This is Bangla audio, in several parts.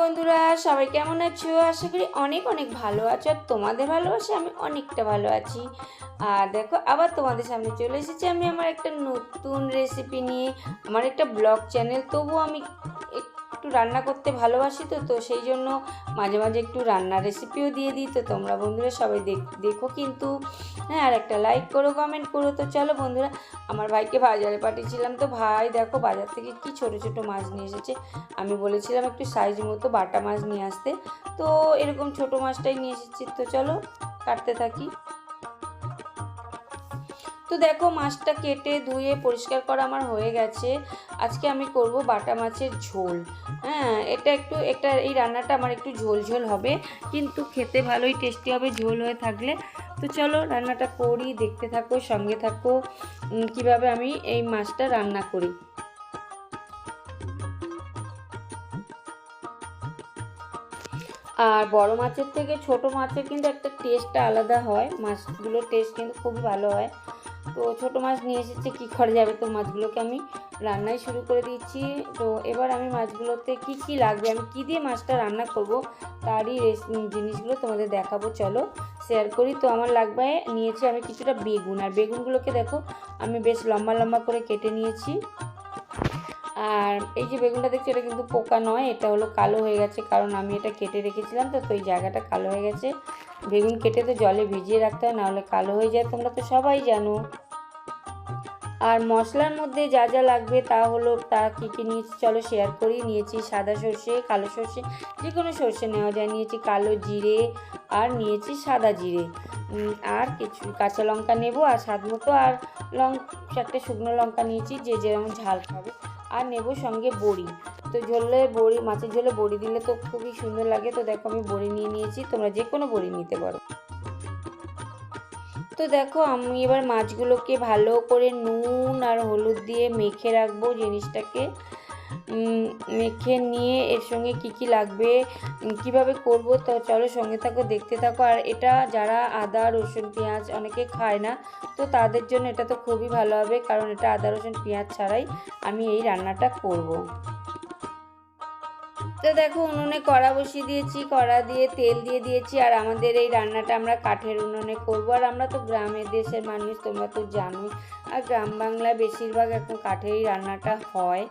বন্ধুরা, সবাই কেমন আছো? আশা করি অনেক অনেক ভালো আছো। আর তোমাদের ভালোবাসে আমি অনেকটা ভালো আছি। আর দেখো, আবার তোমাদের সামনে চলে এসেছি আমি আমার একটা নতুন রেসিপি নিয়ে। আমার একটা ব্লগ চ্যানেল, তবুও আমি একটু রান্না করতে ভালোবাসি, তো সেই জন্য মাঝে মাঝে একটু রান্নার রেসিপিও দিয়ে দিই। তো তোমরা বন্ধুরা সবাই দেখো কিন্তু, হ্যাঁ, আর একটা লাইক করো, কমেন্ট করো। তো চলো বন্ধুরা, আমার ভাইকে বাজারে পাঠিয়েছিলাম, তো ভাই দেখো বাজার থেকে কি ছোট ছোট মাছ নিয়ে এসেছে। আমি বলেছিলাম একটু সাইজ মতো বাটা মাছ নিয়ে আসতে, তো এরকম ছোট মাছটাই নিয়ে এসেছি। তো চলো কাটতে থাকি। তো দেখো, মাছটা কেটে ধুয়ে পরিষ্কার করা আমার হয়ে গেছে। আজকে আমি করব বাটা মাছের ঝোল। হ্যাঁ, এটা এই রান্নাটা আমার একটু ঝোল ঝোল হবে, কিন্তু খেতে ভালোই টেস্টি হবে ঝোল হয়ে থাকলে। তো চলো রান্নাটা করি, দেখতে থাকো, সঙ্গে থাকো কিভাবে আমি এই মাছটা রান্না করি। আর বড় মাছের থেকে ছোট মাছের কিন্তু একটা টেস্টটা আলাদা হয়, মাছগুলোর টেস্ট কিন্তু খুবই ভালো হয়। তো ছোট মাছ নিয়ে এসেছে, কী করা যাবে, তো মাছগুলোকে আমি রান্নাই শুরু করে দিচ্ছি। তো এবার আমি মাছগুলোতে কি কি লাগবে, আমি কি দিয়ে মাছটা রান্না করব, তারই জিনিসগুলো তোমাদের দেখাবো, চলো শেয়ার করি। তো আমার লাগবে, নিয়েছি আমি কিছুটা বেগুন, আর বেগুনগুলোকে দেখো আমি বেশ লম্বা লম্বা করে কেটে নিয়েছি। আর এই যে বেগুনটা দেখছি, এটা কিন্তু পোকা নয়, এটা হলো কালো হয়ে গেছে, কারণ আমি এটা কেটে রেখেছিলাম, তো এই জায়গাটা কালো হয়ে গেছে। বেগুন কেটে তো জলে ভিজিয়ে রাখতে হয়, নাহলে কালো হয়ে যায়, তোমরা তো সবাই জানো। আর মশলার মধ্যে যা যা লাগবে তা কী কী নিয়েছি চলো শেয়ার করি। নিয়েছি সাদা সর্ষে, কালো সর্ষে, যে কোনো সর্ষে নেওয়া যায়। নিয়েছি কালো জিরে, আর নিয়েছি সাদা জিরে, আর কিছু কাঁচা লঙ্কা নেব, আর স্বাদ মতো, আর চারটে শুকনো লঙ্কা নিয়েছি, যে যেরকম ঝাল খাবে। আর নেব সঙ্গে বড়ি। তো মাছের ঝোলে বড়ি দিলে তো খুবই সুন্দর লাগে। তো দেখো আমি বড়ি নিয়ে নিয়েছি, তোমরা যে কোনো বড়ি নিতে পারো। তো দেখো, আমি এবার মাছগুলোকে ভালো করে নুন আর হলুদ দিয়ে মেখে রাখবো জিনিসটাকে। মেখে নিয়ে এর সঙ্গে কি কি লাগবে, কিভাবে করব, তো চলো সঙ্গে থাকো, দেখতে থাকো। আর এটা যারা আদা রসুন পেঁয়াজ অনেকে খায় না, তো তাদের জন্য এটা তো খুবই ভালো হবে, কারণ এটা আদা রসুন পেঁয়াজ ছাড়াই আমি এই রান্নাটা করব। তো দেখো, উনুনে কড়া বসিয়ে দিয়েছি, কড়া দিয়ে তেল দিয়ে দিয়েছি। আর আমাদের এই রান্নাটা আমরা কাঠের উনুনে করব। আর আমরা তো গ্রামের দেশের মানুষ, তোমরা তো জানোই। আর গ্রাম বাংলায় বেশিরভাগ এখন কাঠেরই রান্নাটা হয়।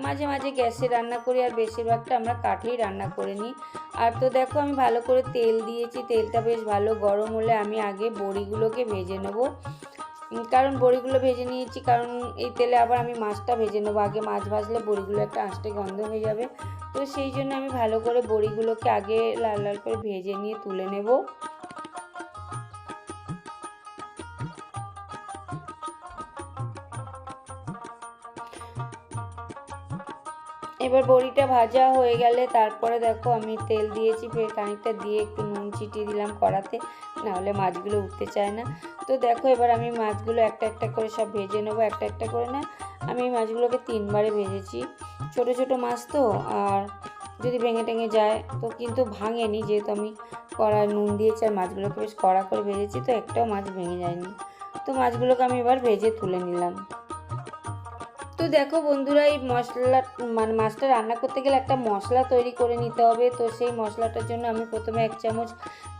মাঝে মাঝে গ্যাসে রান্না করি, আর বেশিরভাগটা আমরা কাঠেই রান্না করে নিই। আর তো দেখো, আমি ভালো করে তেল দিয়েছি, তেলটা বেশ ভালো গরম হলে আমি আগে বড়িগুলোকে ভেজে নেব। কারণ বড়িগুলো ভেজে নিয়েছি, কারণ এই তেলে আবার আমি মাছটা ভেজে নেবো। আগে মাছ ভাজলে বড়িগুলো একটা আঁশটে গন্ধ হয়ে যাবে, তো সেই জন্য আমি ভালো করে বড়িগুলোকে আগে লাল লাল করে ভেজে নিয়ে তুলে নেব। এবার বড়িটা ভাজা হয়ে গেলে তারপরে দেখো আমি তেল দিয়েছি, ফের খানিকটা দিয়ে একটু নুন ছিটিয়ে দিলাম কড়াতে, নাহলে মাছগুলো উঠতে চায় না। তো দেখো, এবার আমি মাছগুলো একটা একটা করে সব ভেজে নেবো, একটা একটা করে না। আমি এই মাছগুলোকে 3বারে ভেজেছি, ছোট ছোট মাছ তো, আর যদি ভেঙে টেঙে যায় তো কিন্তু ভাঙেনি, যেহেতু আমি কড়ায় নুন দিয়েছি আর মাছগুলোকে বেশ কড়া করে ভেজেছি, তো একটাও মাছ ভেঙে যায়নি। তো মাছগুলোকে আমি এবার ভেজে তুলে নিলাম। তো দেখো বন্ধুরা, এই মাছটা রান্না করতে গেলে একটা মশলা তৈরি করে নিতে হবে। তো সেই মশলাটার জন্য আমি প্রথমে 1 চামচ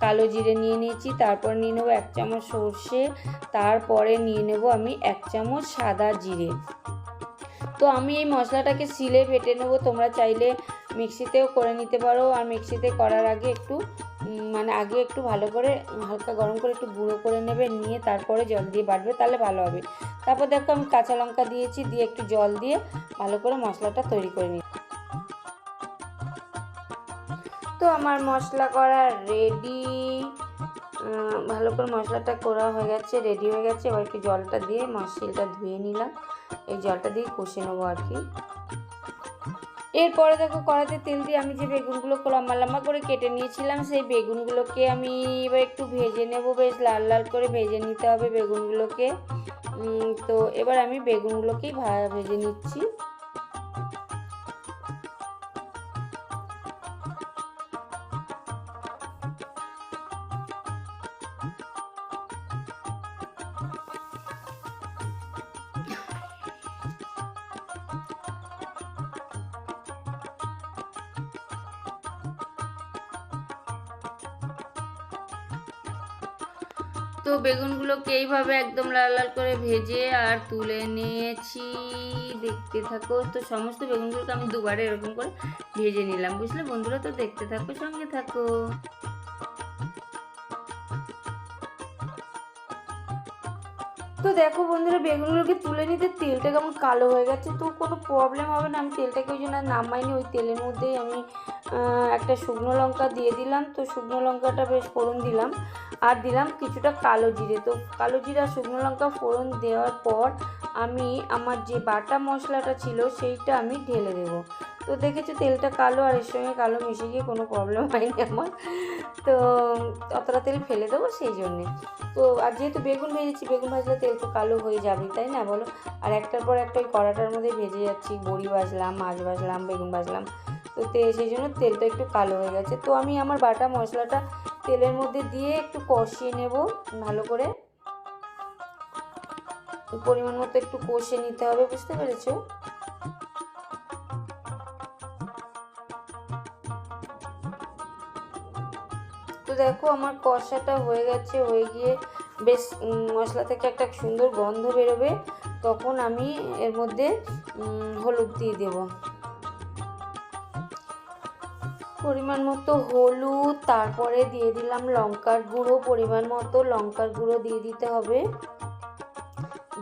কালো জিরে নিয়ে নিয়েছি, তারপর নিয়ে নেবো 1 চামচ সর্ষে, তারপরে নিয়ে নেব আমি 1 চামচ সাদা জিরে। তো আমি এই মশলাটাকে শিলে বেটে নেবো, তোমরা চাইলে মিক্সিতেও করে নিতে পারো। আর মিক্সিতে করার আগে আগে একটু ভালো করে হালকা গরম করে একটু গুঁড়ো করে নেবে, নিয়ে তারপরে জল দিয়ে বাটবে, তাহলে ভালো হবে। তারপর দেখো, আমি কাঁচা লঙ্কা দিয়েছি, দিয়ে একটু জল দিয়ে ভালো করে মশলাটা তৈরি করে নিই। তো আমার মশলা করা রেডি, ভালো করে মশলাটা করা হয়ে গেছে, রেডি হয়ে গেছে। এবার একটু জলটা দিয়ে শিলটা ধুয়ে নিলাম, এই জলটা দিয়ে কষে নেবো আর কি। এরপরে দেখো, কড়াতে তেল দিয়ে আমি যে বেগুনগুলো লম্বা লম্বা করে কেটে নিয়েছিলাম, সেই বেগুনগুলোকে আমি এবার একটু ভেজে নেব, বেশ লাল লাল করে ভেজে নিতে হবে বেগুনগুলোকে। তো এবার আমি বেগুনগুলোকেই ভেজে নিচ্ছি। তো বেগুনগুলোকে এইভাবে একদম লাল লাল করে ভেজে আর তুলে নিয়েছি, দেখতে থাকো। তো সমস্ত বেগুনগুলোকে আমি দুবারে এরকম করে ভেজে নিলাম, বুঝলে বন্ধুরা? তো দেখতে থাকো, সঙ্গে থাকো। তো দেখো বন্ধুরা, বেগুনগুলোকে তুলে নিতে তেলটা কেমন কালো হয়ে গেছে, তো কোনো প্রবলেম হবে না। আমি তেলটাকে ওই জন্য নামাইনি, ওই তেলের মধ্যেই আমি একটা শুকনো লঙ্কা দিয়ে দিলাম। তো শুকনো লঙ্কাটা বেশ ফোড়ন দিলাম, আর দিলাম কিছুটা কালো জিরে। তো কালো জিরে আর শুকনো লঙ্কা ফোড়ন দেওয়ার পর আমি আমার যে বাটা মশলাটা ছিল সেইটা আমি ঢেলে দেবো। তো দেখেছো তেলটা কালো, আর এর সঙ্গে কালো মিশে গিয়ে কোনো প্রবলেম হয়নি আমার। তো অতটা তেল ফেলে দেবো সেই জন্যে। তো আর যেহেতু বেগুন ভেজেছি, বেগুন ভাজলে তেল তো কালো হয়ে যাবে, তাই না বলো? আর একটার পর একটা ওই কড়াটার মধ্যে ভেজে যাচ্ছি, বড়ি ভাজলাম, মাছ ভাজলাম, বেগুন ভাজলাম। তো সেই জন্য তেলটা একটু কালো হয়ে গেছে। তো আমি আমার বাটা মশলাটা তেলের মধ্যে দিয়ে একটু কষিয়ে নেব ভালো করে। পরিমাণ মতো একটু কষিয়ে নিতে হবে, বুঝতে পেরেছো? তো দেখো আমার কষাটা হয়ে গেছে, হয়ে গিয়ে বেশ মশলা থেকে একটা সুন্দর গন্ধ বেরোবে, তখন আমি এর মধ্যে হলুদ দিয়ে দেব, পরিমাণ মতো হলুদ। তারপরে দিয়ে দিলাম লঙ্কার গুঁড়ো, পরিমাণ মতো লঙ্কার গুঁড়ো দিয়ে দিতে হবে,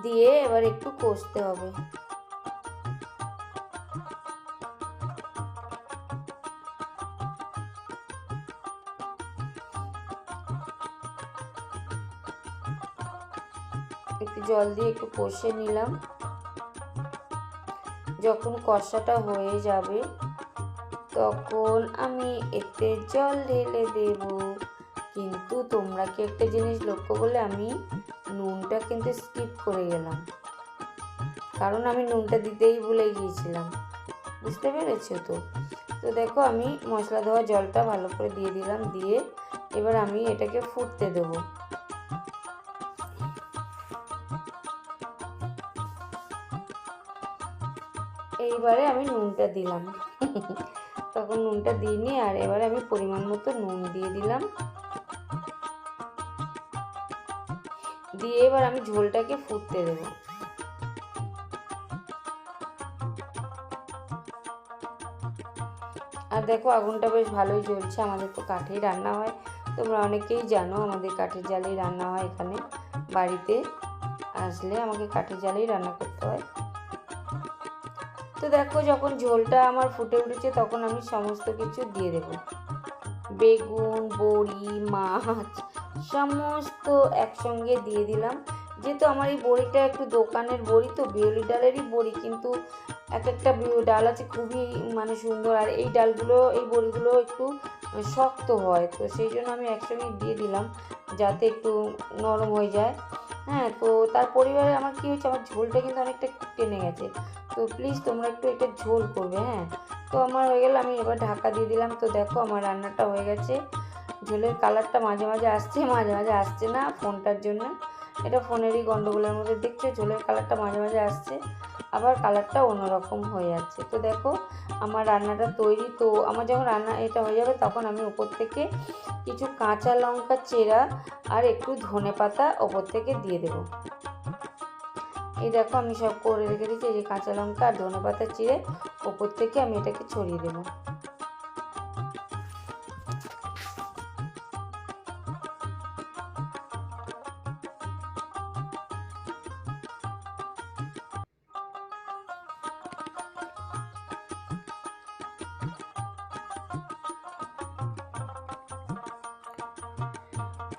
দিয়ে এবার একটু কষতে হবে। একটু জল দিয়ে একটু কষে নিলাম। যখন কষাটা হয়ে যাবে তখন আমি এতে জল ঢেলে দেব। কিন্তু তোমরা কি একটা জিনিস লক্ষ্য করলে, আমি নুনটা কিন্তু স্কিপ করে গেলাম, কারণ আমি নুনটা দিতেই ভুলে গিয়েছিলাম, বুঝতে পেরেছো? তো দেখো আমি মশলা দেওয়া জলটা ভালো করে দিয়ে দিলাম, দিয়ে এবার আমি এটাকে ফুটতে দেবো। এইবারে আমি নুনটা দিলাম তখন নুনটা দিইনি, আর এবারে আমি পরিমাণ মতো নুন দিয়ে দিলাম, দিয়ে এবার আমি ঝোলটাকে ফুটতে দেবো। আর দেখো আগুনটা বেশ ভালোই জ্বলছে, আমাদের তো কাঠেই রান্না হয়, তোমরা অনেকেই জানো আমাদের কাঠের জালেই রান্না হয়। এখানে বাড়িতে আসলে আমাকে কাঠের জালেই রান্না করতে হয়। তো দেখো যখন ঝোলটা আমার ফুটে উঠেছে তখন আমি সমস্ত কিছু দিয়ে দেব, বেগুন, বড়ি, মাছ সমস্ত একসঙ্গে দিয়ে দিলাম। যেহেতু আমার এই বড়িটা একটু দোকানের বড়ি, তো বিউলি ডালেরই বড়ি, কিন্তু এক একটা ডাল আছে খুবই মানে সুন্দর, আর এই ডালগুলো, এই বড়িগুলো একটু শক্ত হয়, তো সেই জন্য আমি একসঙ্গে দিয়ে দিলাম যাতে একটু নরম হয়ে যায়। হ্যাঁ, তো তার পরিবারে আমার কী হয়েছে, আমার ঝোলটা কিন্তু অনেকটা টেনে গেছে, তো প্লিজ তোমরা একটু এটা ঝোল করবে। হ্যাঁ, তো আমার হয়ে গেল, আমি এবার ঢাকা দিয়ে দিলাম। তো দেখো আমার রান্নাটা হয়ে গেছে। ঝোলের কালারটা মাঝে মাঝে আসছে, মাঝে মাঝে আসছে না, ফোনটার জন্য, এটা ফোনেরই গন্ডগোলের মধ্যে। দেখছো ঝোলের কালারটা মাঝে মাঝে আসছে, আবার কালারটা অন্যরকম হয়ে যাচ্ছে। তো দেখো আমার রান্নাটা তৈরি। তো আমার যখন রান্না এটা হয়ে যাবে তখন আমি ওপর থেকে কিছু কাঁচা লঙ্কা চেরা আর একটু ধনেপাতা ওপর থেকে দিয়ে দেবো। এই দেখো আমি সব করে রেখে দিচ্ছি, এই যে কাঁচা লঙ্কা আর ধনেপাতা চিড়ে ওপর থেকে আমি এটাকে ছড়িয়ে দেবো।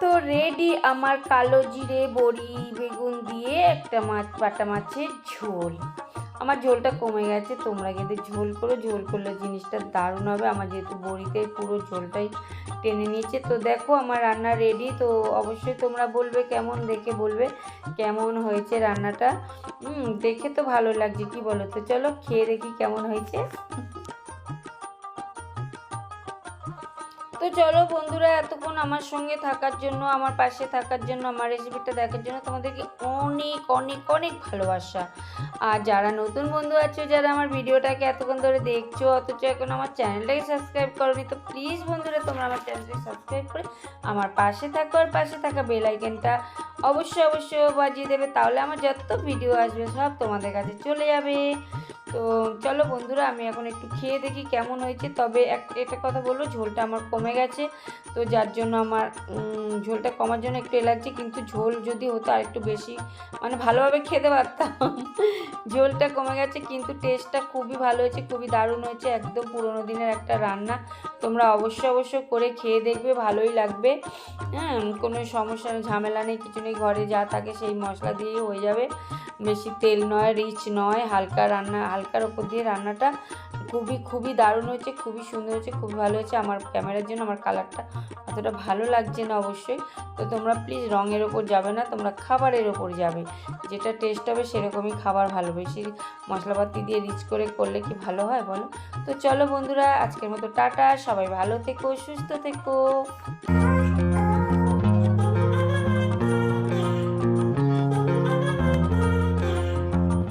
তো রেডি আমার কালো জিরে, বড়ি, বেগুন দিয়ে একটা বাটা মাছের ঝোল। আমার ঝোলটা কমে গেছে, তোমরা কিন্তু ঝোল করো, ঝোল করলে জিনিসটা দারুণ হবে। আমার যেহেতু বড়িতে পুরো ঝোলটাই টেনে নিয়েছে। তো দেখো আমার রান্না রেডি। তো অবশ্যই তোমরা বলবে কেমন, দেখে বলবে কেমন হয়েছে রান্নাটা। দেখে তো ভালো লাগছে, কি বলো? তো চলো খেয়ে দেখি কেমন হয়েছে। তো চলো বন্ধুরা, এতক্ষণ আমার সঙ্গে থাকার জন্য, আমার পাশে থাকার জন্য, আমার রেসিপিটা দেখার জন্য তোমাদেরকে অনেক অনেক অনেক ভালোবাসা। আর যারা নতুন বন্ধু আছো, যারা আমার ভিডিওটাকে এতক্ষণ ধরে দেখছো অথচ এখন আমার চ্যানেলটাকে সাবস্ক্রাইব করোনি, তো প্লিজ বন্ধুরা তোমরা আমার চ্যানেলটাকে সাবস্ক্রাইব করে আমার পাশে থাকো, আর পাশে থাকা বেল আইকনটা অবশ্যই অবশ্যই বাজিয়ে দেবে, তাহলে আমার যত ভিডিও আসবে সব তোমাদের কাছে চলে যাবে। তো চলো বন্ধুরা, আমি এখন একটু খেয়ে দেখি কেমন হয়েছে। তবে একটা কথা বলবো, ঝোলটা আমার কমে গেছে, তো যার জন্য আমার ঝোলটা কমার জন্য একটু লাগছে, কিন্তু ঝোল যদি হতো আর একটু বেশি মানে ভালোভাবে খেতে পারতাম। ঝোলটা কমে গেছে, কিন্তু টেস্টটা খুবই ভালো হয়েছে, খুবই দারুণ হয়েছে, একদম পুরোনো দিনের একটা রান্না। তোমরা অবশ্যই করে খেয়ে দেখবে, ভালোই লাগবে। হ্যাঁ, কোনো সমস্যা ঝামেলা নেই, কিছু নেই, ঘরে যা থাকে সেই মশলা দিয়েই হয়ে যাবে। বেশি তেল নয়, রিচ নয়, হালকা রান্না, হালকার ওপর দিয়ে রান্নাটা খুবই দারুণ হয়েছে, খুবই সুন্দর হয়েছে, খুবই ভালো হয়েছে। আমার ক্যামেরার জন্য আমার কালারটা অতটা ভালো লাগছে না অবশ্যই। তো তোমরা প্লিজ রঙের ওপর যাবে না, তোমরা খাবারের ওপর যাবে, যেটা টেস্ট হবে সেরকমই খাবার ভালো। বেশি মশলাপাতি দিয়ে রিচ করে করলে কি ভালো হয় বলো? তো চলো বন্ধুরা, আজকের মতো টাটা, সবাই ভালো থেকো, সুস্থ থেকো।